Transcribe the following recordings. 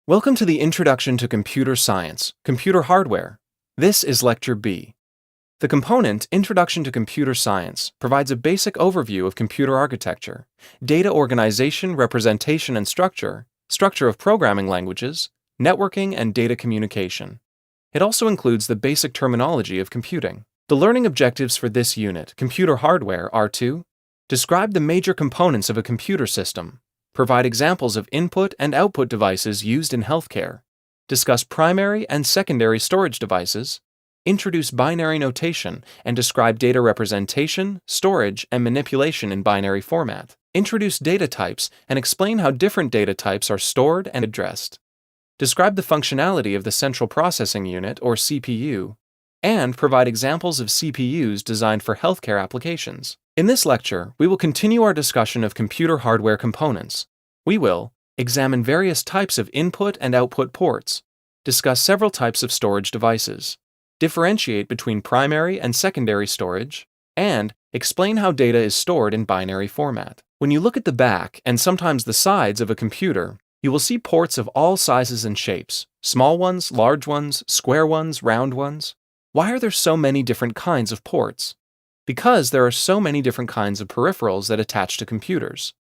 Welcome to the Introduction to Computer Science, Computer Hardware. This is Lecture B. The component Introduction to Computer Science provides a basic overview of computer architecture, data organization, representation and structure, structure of programming languages, networking, and data communication. It also includes the basic terminology of computing. The learning objectives for this unit, Computer Hardware, are to describe the major components of a computer system, provide examples of input and output devices used in healthcare, discuss primary and secondary storage devices, introduce binary notation and describe data representation, storage, and manipulation in binary format, introduce data types and explain how different data types are stored and addressed, describe the functionality of the Central Processing Unit, or CPU, and provide examples of CPUs designed for healthcare applications. In this lecture, we will continue our discussion of computer hardware components. We will examine various types of input and output ports, discuss several types of storage devices, differentiate between primary and secondary storage, and explain how data is stored in binary format. When you look at the back and sometimes the sides of a computer, you will see ports of all sizes and shapes, small ones, large ones, square ones, round ones. Why are there so many different kinds of ports? Because there are so many different kinds of peripherals that attach to computers.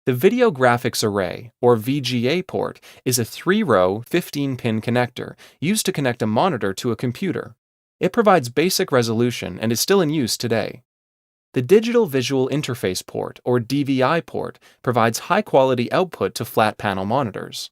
The Video Graphics Array, or VGA port, is a 3-row, 15-pin connector used to connect a monitor to a computer. It provides basic resolution and is still in use today. The Digital Visual Interface port, or DVI port, provides high-quality output to flat panel monitors.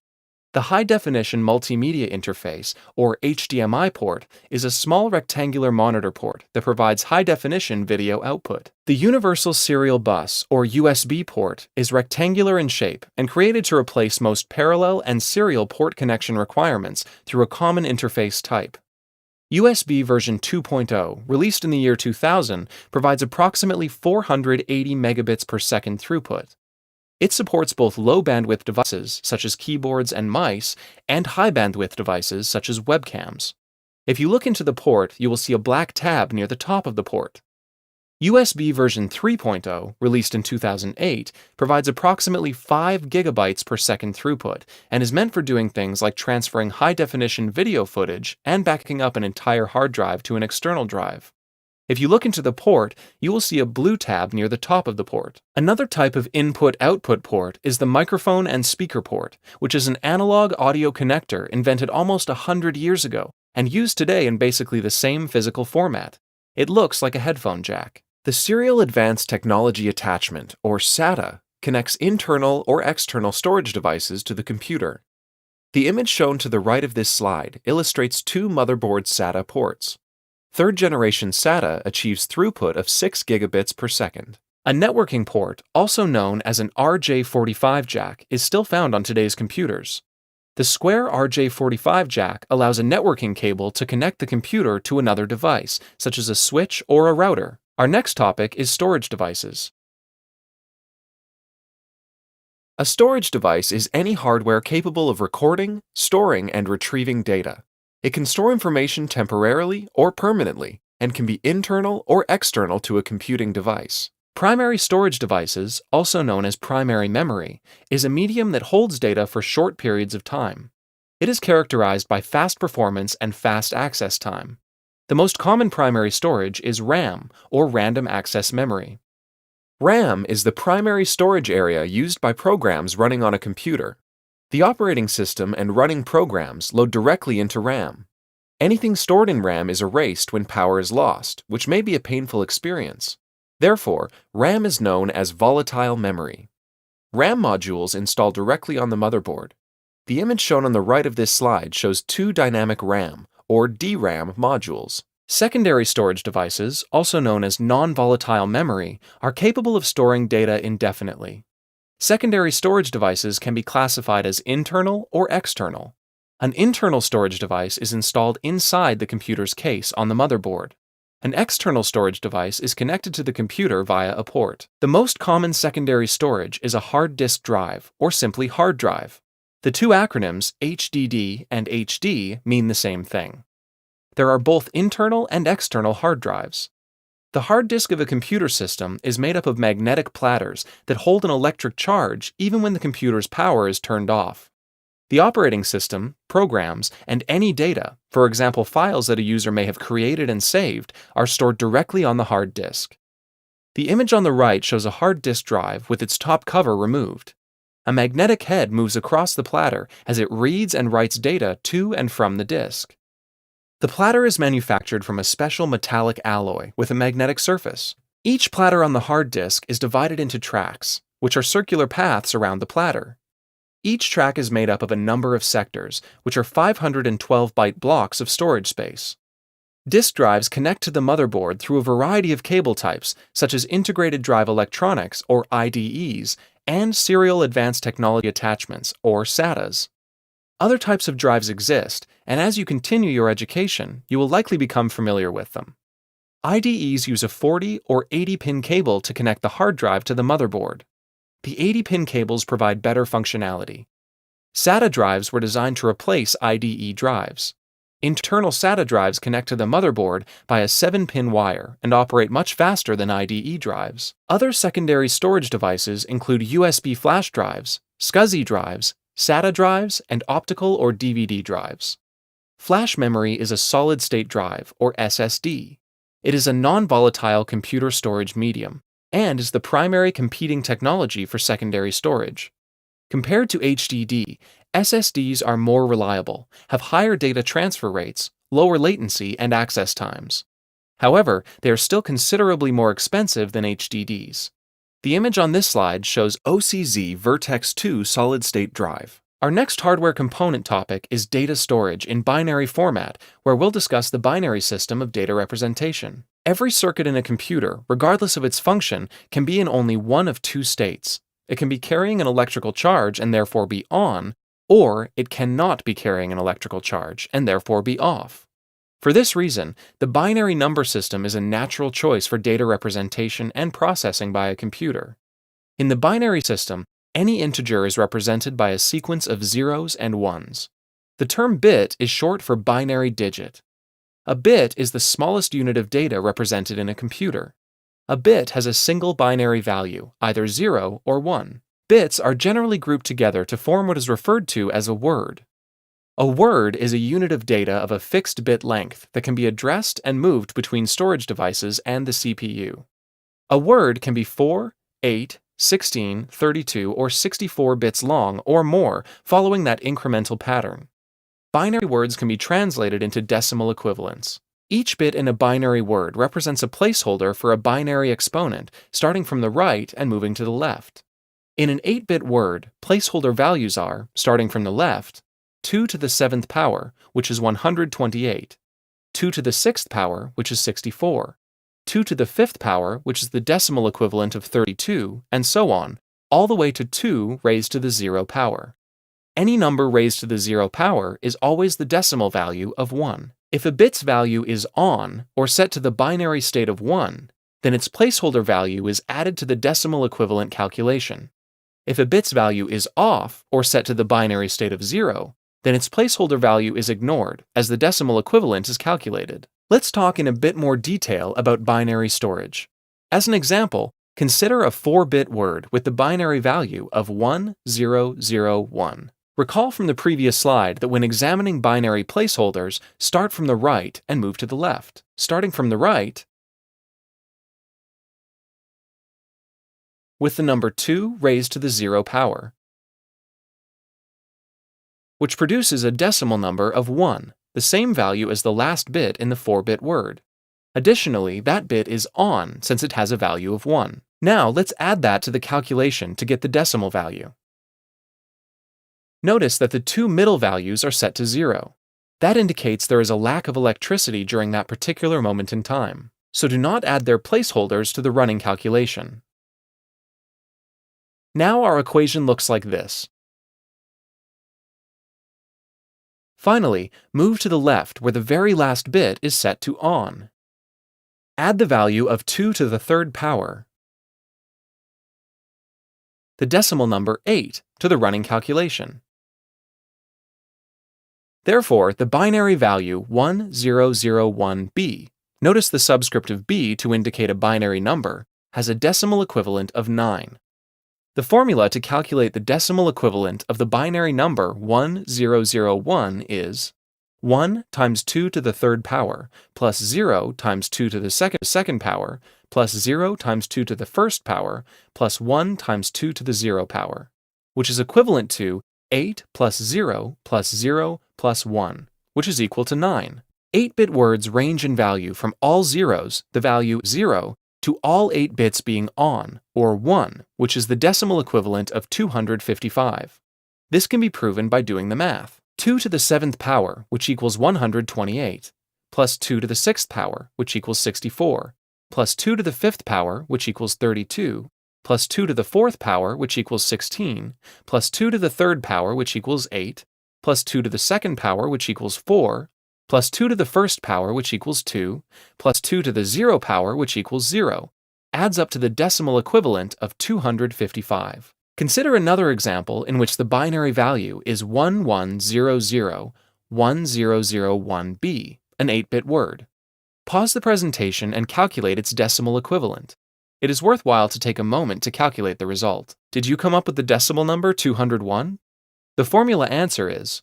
The High Definition Multimedia Interface, or HDMI port, is a small rectangular monitor port that provides high-definition video output. The Universal Serial Bus, or USB port, is rectangular in shape and created to replace most parallel and serial port connection requirements through a common interface type. USB version 2.0, released in the year 2000, provides approximately 480 megabits per second throughput. It supports both low-bandwidth devices, such as keyboards and mice, and high-bandwidth devices, such as webcams. If you look into the port, you will see a black tab near the top of the port. USB version 3.0, released in 2008, provides approximately 5 gigabytes per second throughput and is meant for doing things like transferring high-definition video footage and backing up an entire hard drive to an external drive. If you look into the port, you will see a blue tab near the top of the port. Another type of input-output port is the microphone and speaker port, which is an analog audio connector invented almost 100 years ago and used today in basically the same physical format. It looks like a headphone jack. The Serial Advanced Technology Attachment, or SATA, connects internal or external storage devices to the computer. The image shown to the right of this slide illustrates two motherboard SATA ports. Third-generation SATA achieves throughput of 6 gigabits per second. A networking port, also known as an RJ45 jack, is still found on today's computers. The square RJ45 jack allows a networking cable to connect the computer to another device, such as a switch or a router. Our next topic is storage devices. A storage device is any hardware capable of recording, storing, and retrieving data. It can store information temporarily or permanently, and can be internal or external to a computing device. Primary storage devices, also known as primary memory, is a medium that holds data for short periods of time. It is characterized by fast performance and fast access time. The most common primary storage is RAM, or random access memory. RAM is the primary storage area used by programs running on a computer. The operating system and running programs load directly into RAM. Anything stored in RAM is erased when power is lost, which may be a painful experience. Therefore, RAM is known as volatile memory. RAM modules install directly on the motherboard. The image shown on the right of this slide shows two dynamic RAM, or DRAM, modules. Secondary storage devices, also known as non-volatile memory, are capable of storing data indefinitely. Secondary storage devices can be classified as internal or external. An internal storage device is installed inside the computer's case on the motherboard. An external storage device is connected to the computer via a port. The most common secondary storage is a hard disk drive, or simply hard drive. The two acronyms HDD and HD mean the same thing. There are both internal and external hard drives. The hard disk of a computer system is made up of magnetic platters that hold an electric charge even when the computer's power is turned off. The operating system, programs, and any data, for example files that a user may have created and saved, are stored directly on the hard disk. The image on the right shows a hard disk drive with its top cover removed. A magnetic head moves across the platter as it reads and writes data to and from the disk. The platter is manufactured from a special metallic alloy with a magnetic surface. Each platter on the hard disk is divided into tracks, which are circular paths around the platter. Each track is made up of a number of sectors, which are 512-byte blocks of storage space. Disk drives connect to the motherboard through a variety of cable types, such as Integrated Drive Electronics, or IDEs, and Serial Advanced Technology Attachments, or SATAs. Other types of drives exist, and as you continue your education, you will likely become familiar with them. IDEs use a 40 or 80-pin cable to connect the hard drive to the motherboard. The 80-pin cables provide better functionality. SATA drives were designed to replace IDE drives. Internal SATA drives connect to the motherboard by a 7-pin wire and operate much faster than IDE drives. Other secondary storage devices include USB flash drives, SCSI drives, SATA drives, and optical or DVD drives. Flash memory is a solid-state drive, or SSD. It is a non-volatile computer storage medium and is the primary competing technology for secondary storage. Compared to HDD, SSDs are more reliable, have higher data transfer rates, lower latency, and access times. However, they are still considerably more expensive than HDDs. The image on this slide shows OCZ Vertex 2 solid-state drive. Our next hardware component topic is data storage in binary format, where we'll discuss the binary system of data representation. Every circuit in a computer, regardless of its function, can be in only one of two states. It can be carrying an electrical charge and therefore be on, or it cannot be carrying an electrical charge and therefore be off. For this reason, the binary number system is a natural choice for data representation and processing by a computer. In the binary system, any integer is represented by a sequence of zeros and ones. The term bit is short for binary digit. A bit is the smallest unit of data represented in a computer. A bit has a single binary value, either 0 or 1. Bits are generally grouped together to form what is referred to as a word. A word is a unit of data of a fixed bit length that can be addressed and moved between storage devices and the CPU. A word can be 4, 8, 16, 32, or 64 bits long or more, following that incremental pattern. Binary words can be translated into decimal equivalents. Each bit in a binary word represents a placeholder for a binary exponent, starting from the right and moving to the left. In an 8-bit word, placeholder values are, starting from the left, 2 to the 7th power, which is 128, 2 to the 6th power, which is 64, 2 to the 5th power, which is the decimal equivalent of 32, and so on, all the way to 2 raised to the 0 power. Any number raised to the 0 power is always the decimal value of 1. If a bit's value is on, or set to the binary state of 1, then its placeholder value is added to the decimal equivalent calculation. If a bit's value is off, or set to the binary state of 0, then its placeholder value is ignored, as the decimal equivalent is calculated. Let's talk in a bit more detail about binary storage. As an example, consider a 4-bit word with the binary value of 1001. Recall from the previous slide that when examining binary placeholders, start from the right and move to the left. Starting from the right, with the number 2 raised to the 0 power, which produces a decimal number of 1, the same value as the last bit in the 4-bit word. Additionally, that bit is on since it has a value of 1. Now let's add that to the calculation to get the decimal value. Notice that the two middle values are set to 0. That indicates there is a lack of electricity during that particular moment in time, so do not add their placeholders to the running calculation. Now our equation looks like this. Finally, move to the left where the very last bit is set to on. Add the value of 2 to the 3rd power, the decimal number 8, to the running calculation. Therefore, the binary value 1001b, notice the subscript of b to indicate a binary number, has a decimal equivalent of 9. The formula to calculate the decimal equivalent of the binary number 1001 is 1 times 2 to the third power plus 0 times 2 to the second power plus 0 times 2 to the first power plus 1 times 2 to the 0 power, which is equivalent to 8 plus 0 plus 0 plus 1, which is equal to 9. 8-bit words range in value from all zeros, the value 0, to all 8 bits being on, or 1, which is the decimal equivalent of 255. This can be proven by doing the math. 2 to the 7th power, which equals 128, plus 2 to the 6th power, which equals 64, plus 2 to the 5th power, which equals 32, plus 2 to the 4th power, which equals 16, plus 2 to the 3rd power, which equals 8, plus 2 to the 2nd power, which equals 4, plus 2 to the 1st power, which equals 2, plus 2 to the 0 power, which equals 0, adds up to the decimal equivalent of 255. Consider another example in which the binary value is 11001001B, an 8-bit word. Pause the presentation and calculate its decimal equivalent. It is worthwhile to take a moment to calculate the result. Did you come up with the decimal number 201? The formula answer is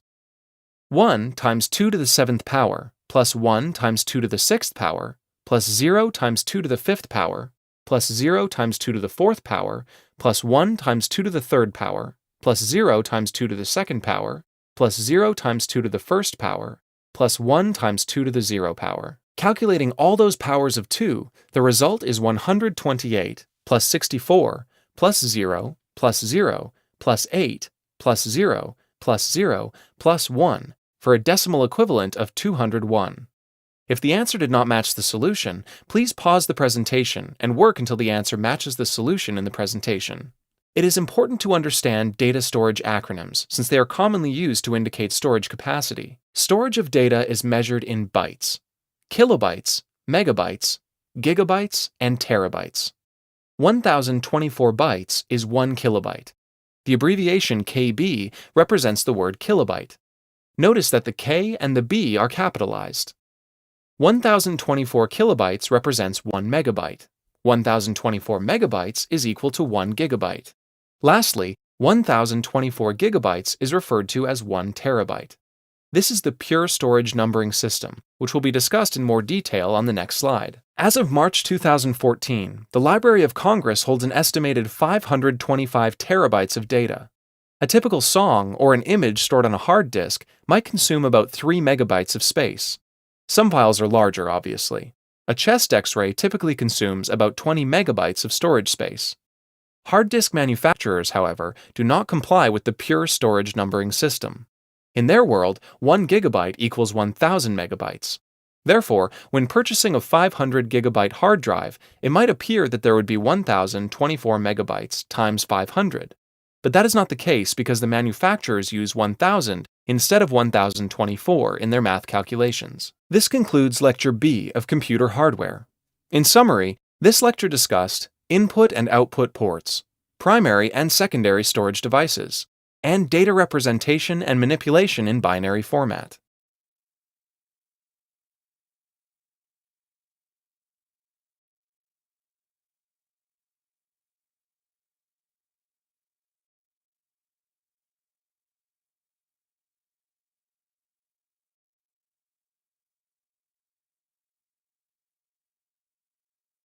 1 times 2 to the 7th power plus 1 times 2 to the 6th power plus 0 times 2 to the 5th power plus 0 times 2 to the 4th power plus 1 times 2 to the 3rd power plus 0 times 2 to the 2nd power plus 0 times 2 to the 1st power plus 1 times 2 to the 0 power. Calculating all those powers of 2, the result is 128 plus 64 plus 0 plus 0 plus 8 plus 0 plus 0 plus 1 for a decimal equivalent of 201. If the answer did not match the solution, please pause the presentation and work until the answer matches the solution in the presentation. It is important to understand data storage acronyms since they are commonly used to indicate storage capacity. Storage of data is measured in bytes, kilobytes, megabytes, gigabytes, and terabytes. 1024 bytes is 1 kilobyte. The abbreviation KB represents the word kilobyte. Notice that the K and the B are capitalized. 1024 kilobytes represents 1 megabyte. 1024 megabytes is equal to 1 gigabyte. Lastly, 1024 gigabytes is referred to as 1 terabyte. This is the pure storage numbering system, which will be discussed in more detail on the next slide. As of March 2014, the Library of Congress holds an estimated 525 terabytes of data. A typical song or an image stored on a hard disk might consume about 3 megabytes of space. Some files are larger, obviously. A chest X-ray typically consumes about 20 megabytes of storage space. Hard disk manufacturers, however, do not comply with the pure storage numbering system. In their world, 1 gigabyte equals 1,000 megabytes. Therefore, when purchasing a 500 gigabyte hard drive, it might appear that there would be 1,024 megabytes times 500. But that is not the case because the manufacturers use 1,000 instead of 1,024 in their math calculations. This concludes Lecture B of Computer Hardware. In summary, this lecture discussed input and output ports, primary and secondary storage devices, and data representation and manipulation in binary format.